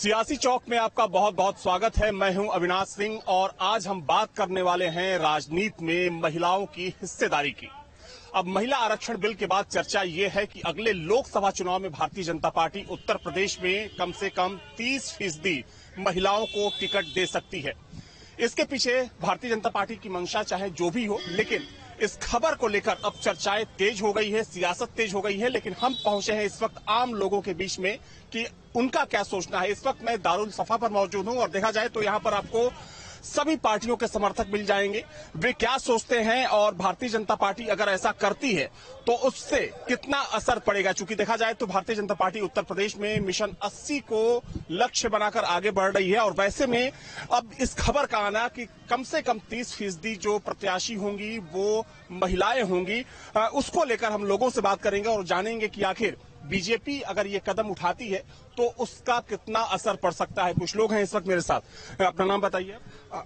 सियासी चौक में आपका बहुत बहुत स्वागत है। मैं हूं अविनाश सिंह और आज हम बात करने वाले हैं राजनीति में महिलाओं की हिस्सेदारी की। अब महिला आरक्षण बिल के बाद चर्चा ये है कि अगले लोकसभा चुनाव में भारतीय जनता पार्टी उत्तर प्रदेश में कम से कम 30% महिलाओं को टिकट दे सकती है। इसके पीछे भारतीय जनता पार्टी की मंशा चाहे जो भी हो, लेकिन इस खबर को लेकर अब चर्चाएं तेज हो गई है, सियासत तेज हो गई है। लेकिन हम पहुंचे हैं इस वक्त आम लोगों के बीच में कि उनका क्या सोचना है। इस वक्त मैं दारुल सफा पर मौजूद हूं और देखा जाए तो यहां पर आपको सभी पार्टियों के समर्थक मिल जाएंगे। वे क्या सोचते हैं और भारतीय जनता पार्टी अगर ऐसा करती है तो उससे कितना असर पड़ेगा। चूंकि देखा जाए तो भारतीय जनता पार्टी उत्तर प्रदेश में मिशन 80 को लक्ष्य बनाकर आगे बढ़ रही है और वैसे में अब इस खबर का आना कि कम से कम 30% जो प्रत्याशी होंगी वो महिलाएं होंगी, उसको लेकर हम लोगों से बात करेंगे और जानेंगे कि आखिर बीजेपी अगर ये कदम उठाती है तो उसका कितना असर पड़ सकता है। कुछ लोग हैं इस वक्त मेरे साथ। अपना नाम बताइए।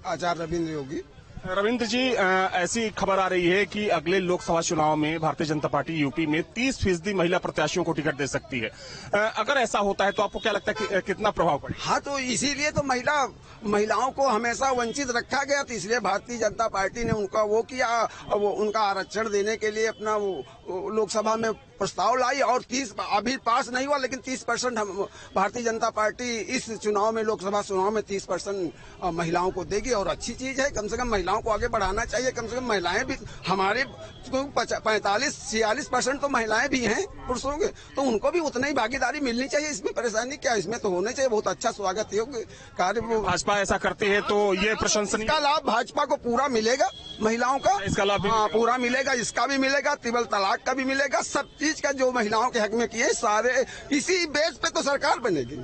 आचार्य रविंद्र योगी। रविंद्र जी, ऐसी खबर आ रही है कि अगले लोकसभा चुनाव में भारतीय जनता पार्टी यूपी में 30% महिला प्रत्याशियों को टिकट दे सकती है। अगर ऐसा होता है तो आपको क्या लगता है कि कितना प्रभाव पड़ेगा? हाँ, तो इसीलिए तो महिलाओं को हमेशा वंचित रखा गया, तो इसलिए भारतीय जनता पार्टी ने उनका वो किया, वो उनका आरक्षण देने के लिए अपना वो लोकसभा में प्रस्ताव लाई और 30 अभी पास नहीं हुआ, लेकिन 30% हम भारतीय जनता पार्टी इस चुनाव में, लोकसभा चुनाव में 30% महिलाओं को देगी और अच्छी चीज है। कम से कम महिलाओं को आगे बढ़ाना चाहिए। कम से कम महिलाएं भी, हमारे 45-46% तो महिलाएं भी हैं पुरुषों के, तो उनको भी उतनी ही भागीदारी मिलनी चाहिए। इसमें परेशानी क्या, इसमें तो होना चाहिए। बहुत अच्छा स्वागत योग्य कार्य। भाजपा ऐसा करते हैं तो ये प्रशंसनीय। इसका लाभ भाजपा को पूरा मिलेगा, महिलाओं का इसका लाभ पूरा मिलेगा। इसका भी मिलेगा, ट्रिपल तलाक का भी मिलेगा। सब चीज का जो महिलाओं के हक में किए सारे, इसी बेस पे तो सरकार बनेगी।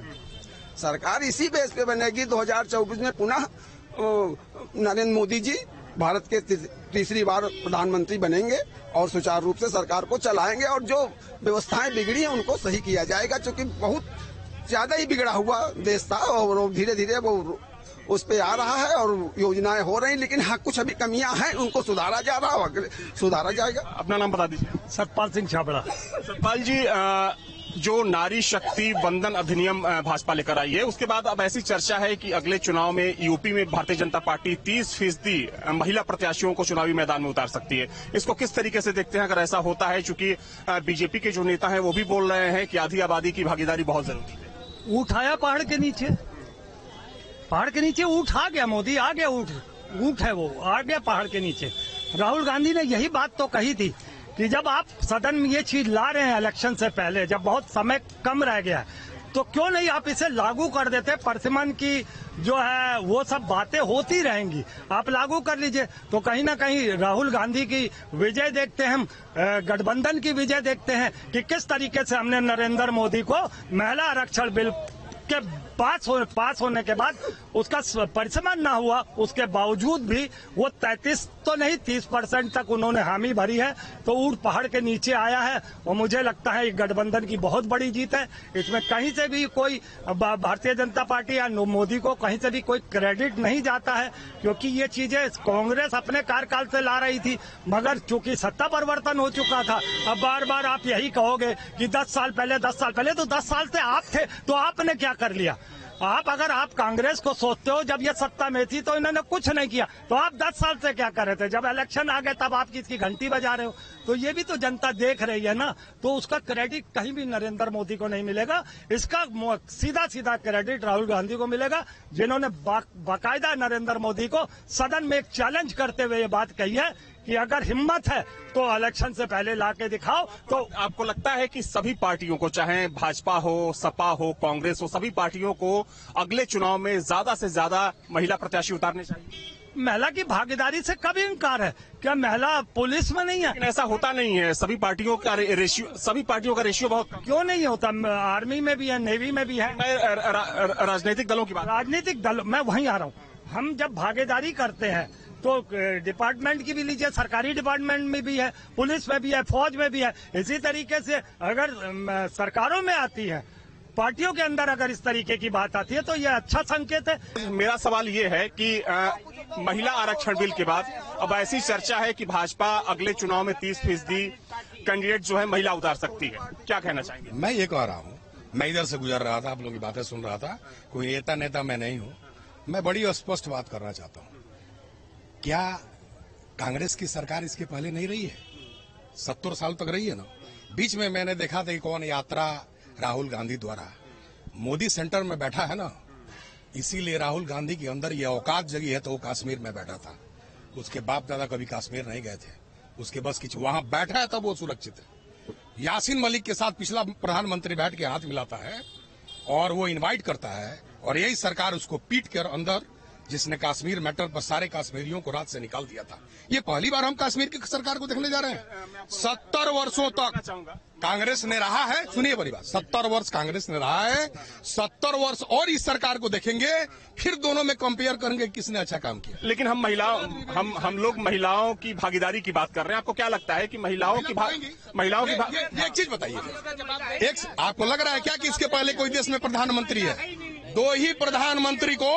सरकार इसी बेस पे बनेगी। 2024 में पुनः नरेंद्र मोदी जी भारत के तीसरी बार प्रधानमंत्री बनेंगे और सुचारू रूप से सरकार को चलाएंगे और जो व्यवस्थाएं बिगड़ी हैं उनको सही किया जाएगा। क्योंकि बहुत ज्यादा ही बिगड़ा हुआ देश था और धीरे धीरे वो उस पे आ रहा है और योजनाएं हो रही, लेकिन हाँ कुछ अभी कमियां हैं, उनको सुधारा जा रहा है, सुधारा जाएगा। अपना नाम बता दीजिए। सतपाल सिंह छाबड़ा। सतपाल जी, जो नारी शक्ति वंदन अधिनियम भाजपा लेकर आई है, उसके बाद अब ऐसी चर्चा है कि अगले चुनाव में यूपी में भारतीय जनता पार्टी 30% महिला प्रत्याशियों को चुनावी मैदान में उतार सकती है। इसको किस तरीके से देखते हैं अगर ऐसा होता है? चूंकि बीजेपी के जो नेता हैं वो भी बोल रहे हैं कि आधी आबादी की भागीदारी बहुत जरूरी है। उठाया पहाड़ के नीचे ऊँट आ गया, मोदी आ गया, ऊँट है वो, आ गया पहाड़ के नीचे। राहुल गांधी ने यही बात तो कही थी कि जब आप सदन में ये चीज ला रहे हैं इलेक्शन से पहले, जब बहुत समय कम रह गया, तो क्यों नहीं आप इसे लागू कर देते। परसिमन की जो है वो सब बातें होती रहेंगी, आप लागू कर लीजिए। तो कहीं ना कहीं राहुल गांधी की विजय देखते हैं हम, गठबंधन की विजय देखते हैं कि किस तरीके से हमने नरेंद्र मोदी को महिला आरक्षण बिल के पास होने के बाद उसका परिसमन ना हुआ, उसके बावजूद भी वो 33 तो नहीं 30% तक उन्होंने हामी भरी है। तो ऊँट पहाड़ के नीचे आया है और मुझे लगता है गठबंधन की बहुत बड़ी जीत है। इसमें कहीं से भी कोई भारतीय जनता पार्टी या मोदी को कहीं से भी कोई क्रेडिट नहीं जाता है, क्योंकि ये चीजें कांग्रेस अपने कार्यकाल से ला रही थी, मगर चूंकि सत्ता परिवर्तन हो चुका था। अब बार बार आप यही कहोगे कि 10 साल पहले तो 10 साल से आप थे तो आपने क्या कर लिया। अगर आप कांग्रेस को सोचते हो जब ये सत्ता में थी तो इन्होंने कुछ नहीं किया, तो आप 10 साल से क्या कर रहे थे? जब इलेक्शन आ गए तब आप किसकी घंटी बजा रहे हो? तो ये भी तो जनता देख रही है ना। तो उसका क्रेडिट कहीं भी नरेंद्र मोदी को नहीं मिलेगा, इसका सीधा क्रेडिट राहुल गांधी को मिलेगा, जिन्होंने बाकायदा नरेंद्र मोदी को सदन में एक चैलेंज करते हुए ये बात कही है कि अगर हिम्मत है तो इलेक्शन से पहले लाके दिखाओ। तो आपको लगता है कि सभी पार्टियों को, चाहे भाजपा हो, सपा हो, कांग्रेस हो, सभी पार्टियों को अगले चुनाव में ज्यादा से ज्यादा महिला प्रत्याशी उतारने चाहिए? महिला की भागीदारी से कभी इनकार है क्या? महिला पुलिस में नहीं है? ऐसा होता नहीं है। सभी पार्टियों का रेशियो बहुत क्यों नहीं होता? आर्मी में भी है, नेवी में भी है। राजनीतिक दलों की बात, राजनीतिक दल, मैं वहीं आ रहा हूँ। हम जब भागीदारी करते हैं तो डिपार्टमेंट की भी लीजिए, सरकारी डिपार्टमेंट में भी है, पुलिस में भी है, फौज में भी है। इसी तरीके से अगर सरकारों में आती है, पार्टियों के अंदर अगर इस तरीके की बात आती है तो यह अच्छा संकेत है। मेरा सवाल ये है कि महिला आरक्षण बिल के बाद अब ऐसी चर्चा है कि भाजपा अगले चुनाव में 30% कैंडिडेट जो है महिला उतार सकती है। क्या कहना चाहेंगे? मैं ये कह रहा हूँ मैं इधर से गुजर रहा था, आप लोगों की बातें सुन रहा था। कोई नेता मैं नहीं हूं। मैं बड़ी स्पष्ट बात करना चाहता हूं। क्या कांग्रेस की सरकार इसके पहले नहीं रही है? 70 साल तक रही है ना। बीच में मैंने देखा था कि कौन यात्रा राहुल गांधी द्वारा, मोदी सेंटर में बैठा है ना, इसीलिए राहुल गांधी के अंदर ये औकात जगी है तो वो कश्मीर में बैठा था। उसके बाप दादा कभी कश्मीर नहीं गए थे, उसके बस की वहां बैठा है तब वो सुरक्षित है। यासीन मलिक के साथ पिछला प्रधानमंत्री बैठ के हाथ मिलाता है और वो इनवाइट करता है, और यही सरकार उसको पीट कर अंदर, जिसने कश्मीर मैटर पर सारे कश्मीरियों को रात से निकाल दिया था। ये पहली बार हम कश्मीर की सरकार को देखने जा रहे हैं। 70 वर्षों तक कांग्रेस ने रहा है, सुनिए बड़ी बात, 70 वर्ष कांग्रेस ने रहा है, 70 वर्ष और इस सरकार को देखेंगे, फिर दोनों में कंपेयर करेंगे किसने अच्छा काम किया। लेकिन हम लोग महिलाओं की भागीदारी की बात कर रहे हैं। आपको क्या लगता है कि महिलाओं की एक चीज बताइए, एक आपको लग रहा है क्या कि इसके पहले कोई देश में प्रधानमंत्री है? 2 ही प्रधानमंत्री को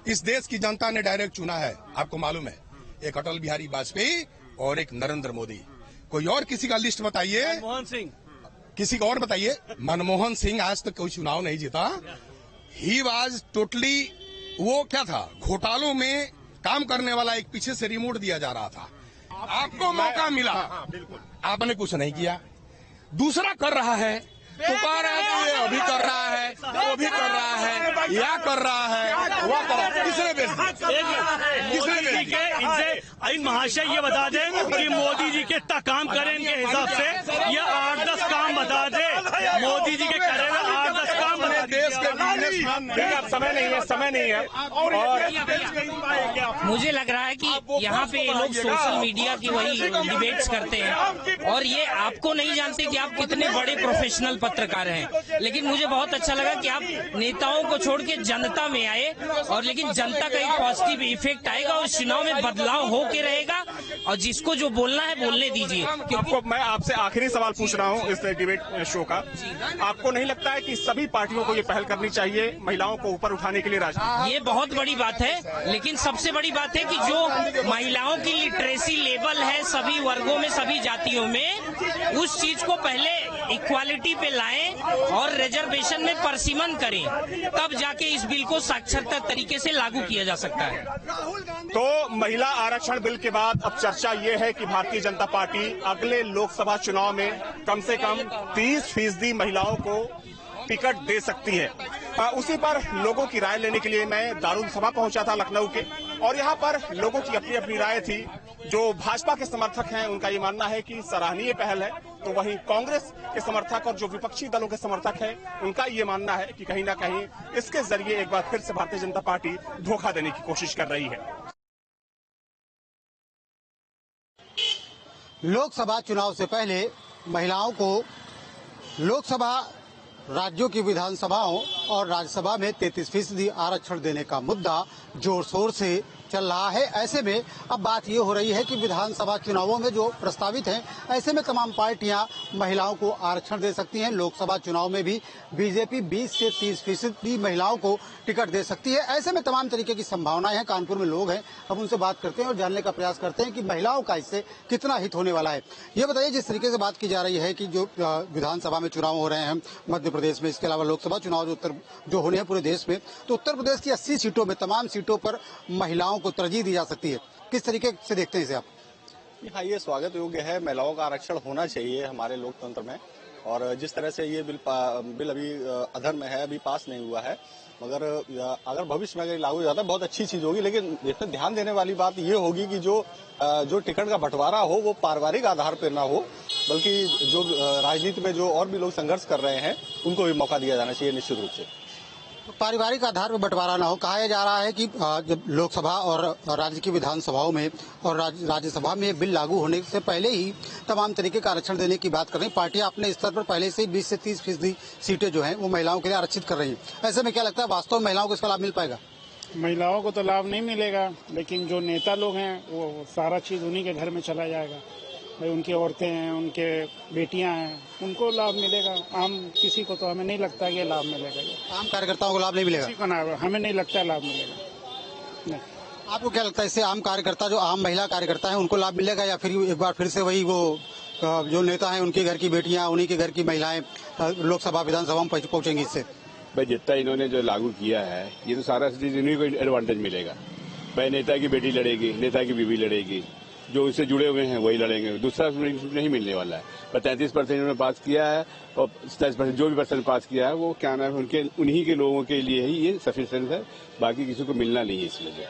इस देश की जनता ने डायरेक्ट चुना है, आपको मालूम है, एक अटल बिहारी वाजपेयी और एक नरेंद्र मोदी। कोई और किसी का लिस्ट बताइए, मनमोहन सिंह, किसी का और बताइए। मनमोहन सिंह आज तक कोई चुनाव नहीं जीता। ही वाज टोटली, वो क्या था, घोटालों में काम करने वाला एक पीछे से रिमोट दिया जा रहा था। आपको मौका मिला, आपने कुछ नहीं किया। दूसरा कर रहा है तो कह रहा है कि ये अभी कर रहा है, वो भी कर रहा है, या कर रहा है, वह कर रहा है। किसने बेच इन महाशय ये बता दें कि मोदी जी कितना काम करें इनके हिसाब से, ये 8-10 काम बता दे। मोदी जी के करे 8-10 काम बता देश के बिजनेसमैन। समय नहीं है। और मुझे लग रहा है कि यहाँ पे लोग सोशल मीडिया की वही डिबेट्स करते हैं, और ये आपको नहीं जानते कि आप कितने बड़े प्रोफेशनल पत्रकार हैं। लेकिन मुझे बहुत अच्छा लगा कि आप नेताओं को छोड़ के जनता में आए, और लेकिन जनता का एक पॉजिटिव इफेक्ट आएगा और चुनाव में बदलाव होके रहेगा, और जिसको जो बोलना है बोलने दीजिए। आपको मैं आपसे आखिरी सवाल पूछ रहा हूं इस डिबेट शो का, आपको नहीं लगता है कि सभी पार्टियों को ये पहल करनी चाहिए महिलाओं को ऊपर उठाने के लिए? राजनीति ये बहुत बड़ी बात है, लेकिन सबसे बड़ी बात है कि जो महिलाओं की लिटरेसी लेवल है सभी वर्गों में, सभी जातियों में, उस चीज को पहले इक्वालिटी पे लाएं और रिजर्वेशन में परसिमन करें, तब जाके इस बिल को साक्षरता तरीके से लागू किया जा सकता है। तो महिला आरक्षण बिल के बाद अब चर्चा ये है कि भारतीय जनता पार्टी अगले लोकसभा चुनाव में कम से कम 30% महिलाओं को टिकट दे सकती है। उसी पर लोगों की राय लेने के लिए मैं दारुल सभा पहुंचा था लखनऊ के, और यहाँ पर लोगों की अपनी अपनी राय थी। जो भाजपा के समर्थक हैं उनका ये मानना है कि सराहनीय पहल है, तो वहीं कांग्रेस के समर्थक और जो विपक्षी दलों के समर्थक हैं उनका ये मानना है कि कहीं ना कहीं इसके जरिए एक बार फिर से भारतीय जनता पार्टी धोखा देने की कोशिश कर रही है। लोकसभा चुनाव से पहले महिलाओं को लोकसभा, राज्यों की विधानसभाओं और राज्यसभा में 33% आरक्षण देने का मुद्दा जोर शोर से चल रहा है। ऐसे में अब बात ये हो रही है कि विधानसभा चुनावों में जो प्रस्तावित हैं, ऐसे में तमाम पार्टियां महिलाओं को आरक्षण दे सकती हैं। लोकसभा चुनाव में भी बीजेपी 20 से 30% महिलाओं को टिकट दे सकती है। ऐसे में तमाम तरीके की संभावनाएं हैं। कानपुर में लोग हैं, अब उनसे बात करते हैं और जानने का प्रयास करते हैं कि महिलाओं का इससे कितना हित होने वाला है। ये बताइए, जिस तरीके से बात की जा रही है कि जो विधानसभा में चुनाव हो रहे हैं मध्य प्रदेश में, इसके अलावा लोकसभा चुनाव जो होने हैं पूरे देश में, तो उत्तर प्रदेश की 80 सीटों में तमाम सीटों पर महिलाओं को तरजीह दी जा सकती है। किस तरीके से देखते हैं इसे आप? हाँ, ये स्वागत योग्य है। महिलाओं का आरक्षण होना चाहिए हमारे लोकतंत्र में, और जिस तरह से ये बिल अभी अधर में है, अभी पास नहीं हुआ है, मगर अगर भविष्य में अगर लागू हो जाता है बहुत अच्छी चीज होगी। लेकिन इसमें ध्यान देने वाली बात ये होगी कि जो टिकट का बंटवारा हो वो पारिवारिक आधार पर ना हो, बल्कि जो राजनीति में जो और भी लोग संघर्ष कर रहे हैं उनको भी मौका दिया जाना चाहिए निश्चित रूप से। पारिवारिक आधार पर बंटवारा ना हो, कहा जा रहा है कि जब लोकसभा और राज्य की विधानसभाओं में और राज्यसभा में बिल लागू होने से पहले ही तमाम तरीके का आरक्षण देने की बात कर रही हैं। पार्टियां अपने स्तर पर पहले से ही 20 से 30% सीटें जो हैं वो महिलाओं के लिए आरक्षित कर रही हैं। ऐसे में क्या लगता है, वास्तव में महिलाओं को इसका लाभ मिल पाएगा? महिलाओं को तो लाभ नहीं मिलेगा, लेकिन जो नेता लोग हैं वो सारा चीज उन्हीं के घर में चला जाएगा। भाई उनकी औरतें हैं, उनके बेटियां हैं, उनको लाभ मिलेगा। आम किसी को तो हमें नहीं लगता कि लाभ मिलेगा। आम कार्यकर्ताओं को लाभ नहीं मिलेगा? किसी को ना, हमें नहीं लगता लाभ मिलेगा। नहीं। आपको क्या लगता है, इससे आम कार्यकर्ता, जो आम महिला कार्यकर्ता है, उनको लाभ मिलेगा या फिर एक बार फिर से वही वो जो नेता हैं उनके घर की बेटियां, उन्हीं के घर की महिलाएं लोकसभा विधानसभा में पहुंचेंगी इससे? भाई जितना इन्होंने जो लागू किया है ये तो सारा चीज इन्हीं को एडवांटेज मिलेगा। भाई नेता की बेटी लड़ेगी, नेता की बीवी लड़ेगी, जो इससे जुड़े हुए हैं वही लड़ेंगे, दूसरा नहीं मिलने वाला है। पर 33% इन्होंने पास किया है और 27% जो भी परसेंट पास किया है वो क्या नाम है उनके उन्हीं के लोगों के लिए ही ये सफिशिएंट है, बाकी किसी को मिलना नहीं है। इसलिए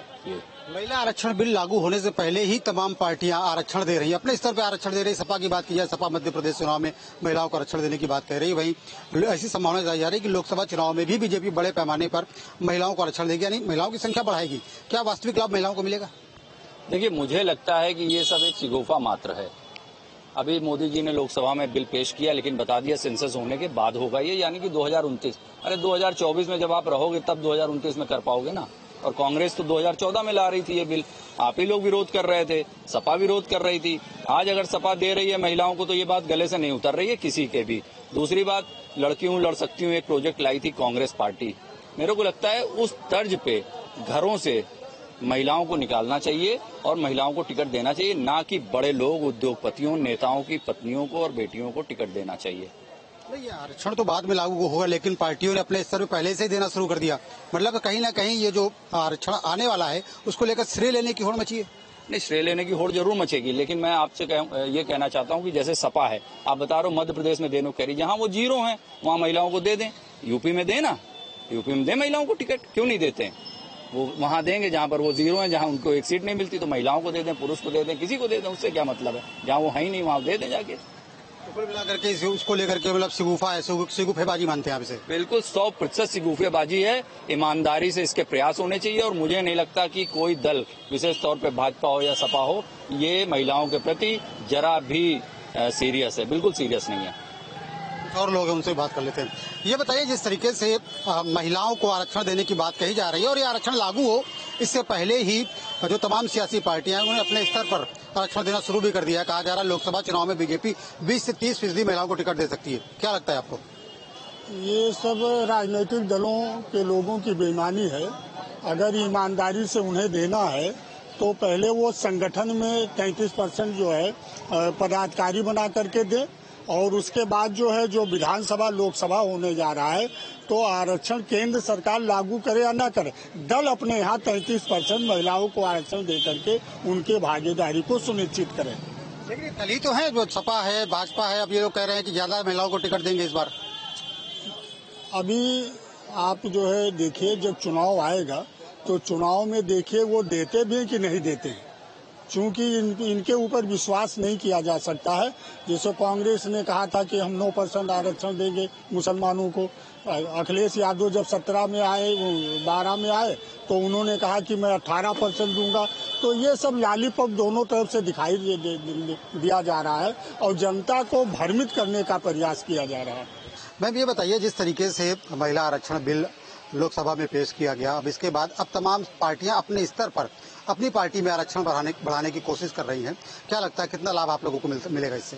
महिला आरक्षण बिल लागू होने से पहले ही तमाम पार्टियां आरक्षण दे रही हैं, अपने स्तर पर आरक्षण दे रही है। सपा की बात की जाए, सपा मध्य प्रदेश चुनाव में महिलाओं को आरक्षण देने की बात कह रही है। वहीं ऐसी संभावना जताई जा रही है कि लोकसभा चुनाव में भी बीजेपी बड़े पैमाने पर महिलाओं को आरक्षण देगी, यानी महिलाओं की संख्या बढ़ाएगी। क्या वास्तविक लाभ महिलाओं को मिलेगा? देखिए, मुझे लगता है कि ये सब एक शिगुफा मात्र है। अभी मोदी जी ने लोकसभा में बिल पेश किया, लेकिन बता दिया सेंसस होने के बाद होगा ये, यानी कि 2029। अरे 2024 में जब आप रहोगे तब 2029 में कर पाओगे ना। और कांग्रेस तो 2014 में ला रही थी ये बिल, आप ही लोग विरोध कर रहे थे, सपा विरोध कर रही थी। आज अगर सपा दे रही है महिलाओं को तो ये बात गले से नहीं उतर रही है किसी के भी। दूसरी बात, लड़की हूँ लड़ सकती हूँ एक प्रोजेक्ट लाई थी कांग्रेस पार्टी। मेरे को लगता है उस तर्ज पे घरों से महिलाओं को निकालना चाहिए और महिलाओं को टिकट देना चाहिए, ना कि बड़े लोग, उद्योगपतियों, नेताओं की पत्नियों को और बेटियों को टिकट देना चाहिए। नहीं, आरक्षण तो बाद में लागू होगा, लेकिन पार्टियों ने अपने स्तर पर पहले से ही देना शुरू कर दिया। मतलब कहीं ना कहीं ये जो आरक्षण आने वाला है उसको लेकर श्रेय लेने की होड़ मची है। नहीं, श्रेय लेने की होड़ जरूर मचेगी, लेकिन मैं आपसे ये कहना चाहता हूँ कि जैसे सपा है, आप बता रहे हो मध्य प्रदेश में देने कह रही, जहाँ वो 0 है वहाँ महिलाओं को दे दें। यूपी में देना, यूपी में दे महिलाओं को टिकट, क्यों नहीं देते? वो वहाँ देंगे जहाँ पर वो 0 है, जहाँ उनको एक सीट नहीं मिलती तो महिलाओं को दे दें, पुरुष को दे दें, किसी को दे दें, उससे क्या मतलब है? जहाँ वो है ही नहीं वहाँ दे दें जाके। कुल मिलाकर के उसको लेकर के मतलब शिगुफा है, शिगुफेबाजी मानते हैं आप इसे? बिल्कुल 100% शिगुफेबाजी है। ईमानदारी से इसके प्रयास होने चाहिए और मुझे नहीं लगता कि कोई दल, विशेष तौर पे भाजपा हो या सपा हो, ये महिलाओं के प्रति जरा भी सीरियस है। बिल्कुल सीरियस नहीं है। और लोग हैं, उनसे बात कर लेते हैं। ये बताइए, जिस तरीके से महिलाओं को आरक्षण देने की बात कही जा रही है और ये आरक्षण लागू हो इससे पहले ही जो तमाम सियासी पार्टियां हैं उन्होंने अपने स्तर पर आरक्षण देना शुरू भी कर दिया है। कहा जा रहा है लोकसभा चुनाव में बीजेपी 20 से 30% महिलाओं को टिकट दे सकती है। क्या लगता है आपको? ये सब राजनीतिक दलों के लोगों की बेईमानी है। अगर ईमानदारी से उन्हें देना है तो पहले वो संगठन में 33% जो है पदाधिकारी बना करके दे, और उसके बाद जो है जो विधानसभा लोकसभा होने जा रहा है तो आरक्षण केंद्र सरकार लागू करे या न करे, दल अपने यहाँ 33% महिलाओं को आरक्षण दे करके उनके भागीदारी को सुनिश्चित करे। लेकिन कल ही तो है जो सपा है, भाजपा है, अब ये लोग कह रहे हैं कि ज्यादा महिलाओं को टिकट देंगे इस बार। अभी आप जो है देखिए, जब चुनाव आएगा तो चुनाव में देखिए वो देते भी हैं कि नहीं देते हैं, चूंकि इनके ऊपर विश्वास नहीं किया जा सकता है। जैसे कांग्रेस ने कहा था कि हम 9% आरक्षण देंगे मुसलमानों को। अखिलेश यादव जब 17 में आए, 12 में आए तो उन्होंने कहा कि मैं 18% दूंगा। तो ये सब लालीपॉप दोनों तरफ से दिखाई दिया जा रहा है और जनता को भ्रमित करने का प्रयास किया जा रहा है। मैम, ये बताइए, जिस तरीके से महिला आरक्षण बिल लोकसभा में पेश किया गया, अब इसके बाद अब तमाम पार्टियां अपने स्तर पर अपनी पार्टी में आरक्षण बढ़ाने की कोशिश कर रही हैं। क्या लगता है कितना लाभ आप लोगों को मिलेगा इससे?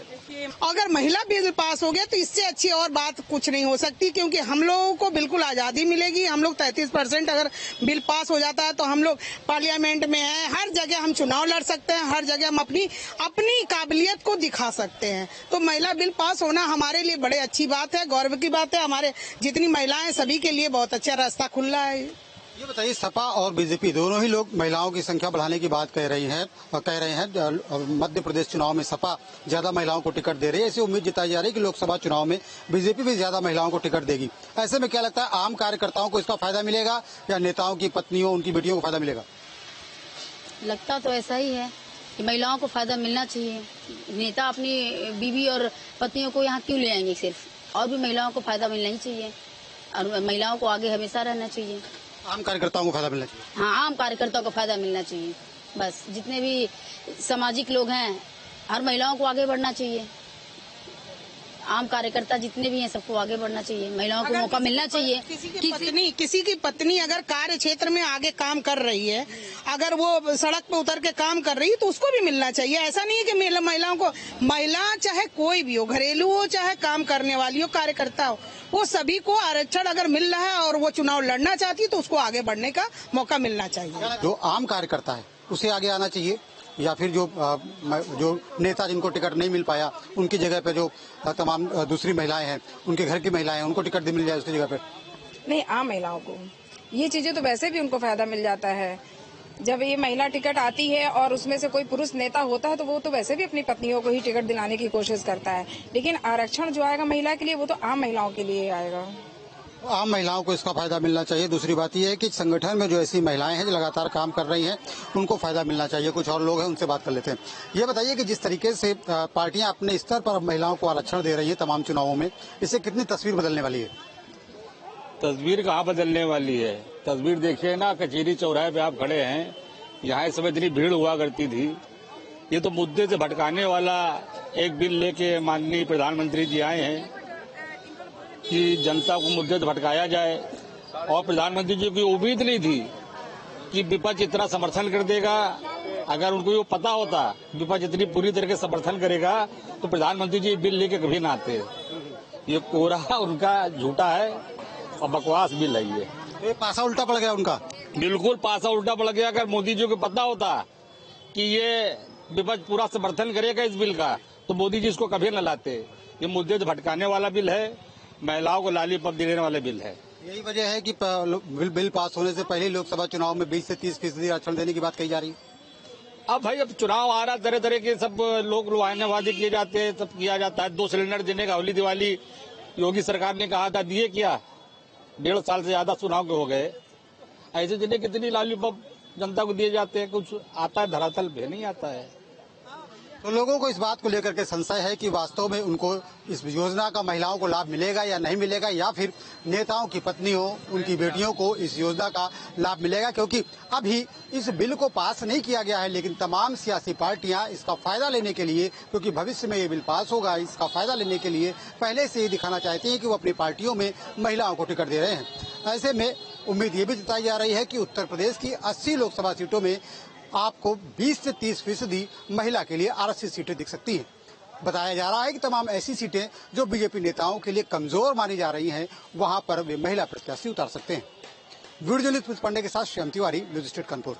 अगर महिला बिल पास हो गया तो इससे अच्छी और बात कुछ नहीं हो सकती, क्योंकि हम लोगों को बिल्कुल आजादी मिलेगी। हम लोग 33% अगर बिल पास हो जाता है तो हम लोग पार्लियामेंट में हैं, हर जगह हम चुनाव लड़ सकते हैं, हर जगह हम अपनी काबिलियत को दिखा सकते हैं। तो महिला बिल पास होना हमारे लिए बड़े अच्छी बात है, गौरव की बात है। हमारे जितनी महिलाएं सभी के लिए बहुत अच्छा रास्ता खुल रहा है। ये बताइए, सपा और बीजेपी दोनों ही लोग महिलाओं की संख्या बढ़ाने की बात कह रहे हैं। मध्य प्रदेश चुनाव में सपा ज्यादा महिलाओं को टिकट दे रही है, ऐसी उम्मीद जताई जा रही है कि लोकसभा चुनाव में बीजेपी भी ज्यादा महिलाओं को टिकट देगी। ऐसे में क्या लगता है, आम कार्यकर्ताओं को इसका फायदा मिलेगा या नेताओं की पत्नियों, उनकी बेटियों को फायदा मिलेगा? लगता तो ऐसा ही है कि महिलाओं को फायदा मिलना चाहिए। नेता अपनी बीवी और पत्नियों को यहाँ क्यों ले आएंगे सिर्फ, और भी महिलाओं को फायदा मिलना ही चाहिए और महिलाओं को आगे हमेशा रहना चाहिए। आम कार्यकर्ताओं को फायदा मिलना चाहिए। हाँ, आम कार्यकर्ताओं को फायदा मिलना चाहिए। बस जितने भी सामाजिक लोग हैं, हर महिलाओं को आगे बढ़ना चाहिए। आम कार्यकर्ता जितने भी हैं सबको आगे बढ़ना चाहिए, महिलाओं को मौका मिलना चाहिए। किसी की पत्नी अगर कार्य क्षेत्र में आगे काम कर रही है, अगर वो सड़क पे उतर के काम कर रही है तो उसको भी मिलना चाहिए। ऐसा नहीं है कि महिलाओं को, महिला चाहे कोई भी हो, घरेलू हो चाहे काम करने वाली हो, कार्यकर्ता हो, वो सभी को आरक्षण अगर मिल रहा है और वो चुनाव लड़ना चाहती है तो उसको आगे बढ़ने का मौका मिलना चाहिए। जो आम कार्यकर्ता है उसे आगे आना चाहिए या फिर जो नेता जिनको टिकट नहीं मिल पाया उनकी जगह पे जो तमाम दूसरी महिलाएं हैं, उनके घर की महिलाएं हैं, उनको टिकट मिल जाए उसकी जगह पे? नहीं, आम महिलाओं को ये चीजें तो वैसे भी उनको फायदा मिल जाता है। जब ये महिला टिकट आती है और उसमें से कोई पुरुष नेता होता है तो वो तो वैसे भी अपनी पत्नियों को ही टिकट दिलाने की कोशिश करता है, लेकिन आरक्षण जो आएगा महिला के लिए वो तो आम महिलाओं के लिए आएगा। आम महिलाओं को इसका फायदा मिलना चाहिए। दूसरी बात यह है कि संगठन में जो ऐसी महिलाएं हैं जो लगातार काम कर रही हैं उनको फायदा मिलना चाहिए। कुछ और लोग हैं, उनसे बात कर लेते हैं। ये बताइए कि जिस तरीके से पार्टियां अपने स्तर पर महिलाओं को आरक्षण दे रही है तमाम चुनावों में, इससे कितनी तस्वीर बदलने वाली है? तस्वीर कहाँ बदलने वाली है? तस्वीर देखिए ना, कचहरी चौराहे पे आप खड़े हैं, यहाँ इस समय इतनी भीड़ हुआ करती थी। ये तो मुद्दे से भटकाने वाला एक बिल लेके माननीय प्रधानमंत्री जी आए हैं कि जनता को मुद्दे से भटकाया जाए, और प्रधानमंत्री जी की उम्मीद नहीं थी कि विपक्ष इतना समर्थन कर देगा। अगर उनको ये पता होता विपक्ष इतनी पूरी तरह से समर्थन करेगा तो प्रधानमंत्री जी बिल लेके कभी ना आते। ये कोरा उनका झूठा है और बकवास बिल है। ये पासा उल्टा पड़ गया उनका, बिल्कुल पासा उल्टा पड़ गया। अगर मोदी जी को पता होता कि ये विपक्ष पूरा समर्थन करेगा इस बिल का तो मोदी जी इसको कभी न लाते। ये मुद्दे से भटकाने वाला बिल है, महिलाओं को लालीपॉप देने वाला बिल है। यही वजह है कि बिल पास होने से पहले लोकसभा चुनाव में 20 से 30% आरक्षण देने की बात कही जा रही है। अब भाई अब चुनाव आ रहा, तरह तरह के सब लोग लुभाने किए जाते हैं, सब किया जाता है। 2 सिलेंडर देने का होली दिवाली योगी सरकार ने कहा था, दिए क्या? 1.5 साल से ज्यादा चुनाव के हो गए। ऐसे जिन्हें कितनी लॉलीपॉप जनता को दिए जाते हैं, कुछ आता है धरातल पे नहीं आता है। तो लोगों को इस बात को लेकर के संशय है कि वास्तव में उनको इस योजना का महिलाओं को लाभ मिलेगा या नहीं मिलेगा, या फिर नेताओं की पत्नियों, उनकी बेटियों को इस योजना का लाभ मिलेगा। क्योंकि अभी इस बिल को पास नहीं किया गया है, लेकिन तमाम सियासी पार्टियां इसका फायदा लेने के लिए, क्योंकि भविष्य में ये बिल पास होगा, इसका फायदा लेने के लिए पहले से ही दिखाना चाहती हैं कि वो अपनी पार्टियों में महिलाओं को टिकट दे रहे हैं। ऐसे में उम्मीद ये भी जताई जा रही है कि उत्तर प्रदेश की 80 लोकसभा सीटों में आपको 20 से 30% महिला के लिए आरक्षित सीटें दिख सकती हैं। बताया जा रहा है कि तमाम ऐसी सीटें जो बीजेपी नेताओं के लिए कमजोर मानी जा रही हैं, वहां पर वे महिला प्रत्याशी उतार सकते हैं। वीडियो जर्नलिस्ट पांडे के साथ श्याम तिवारी, न्यूज स्टेट कानपुर।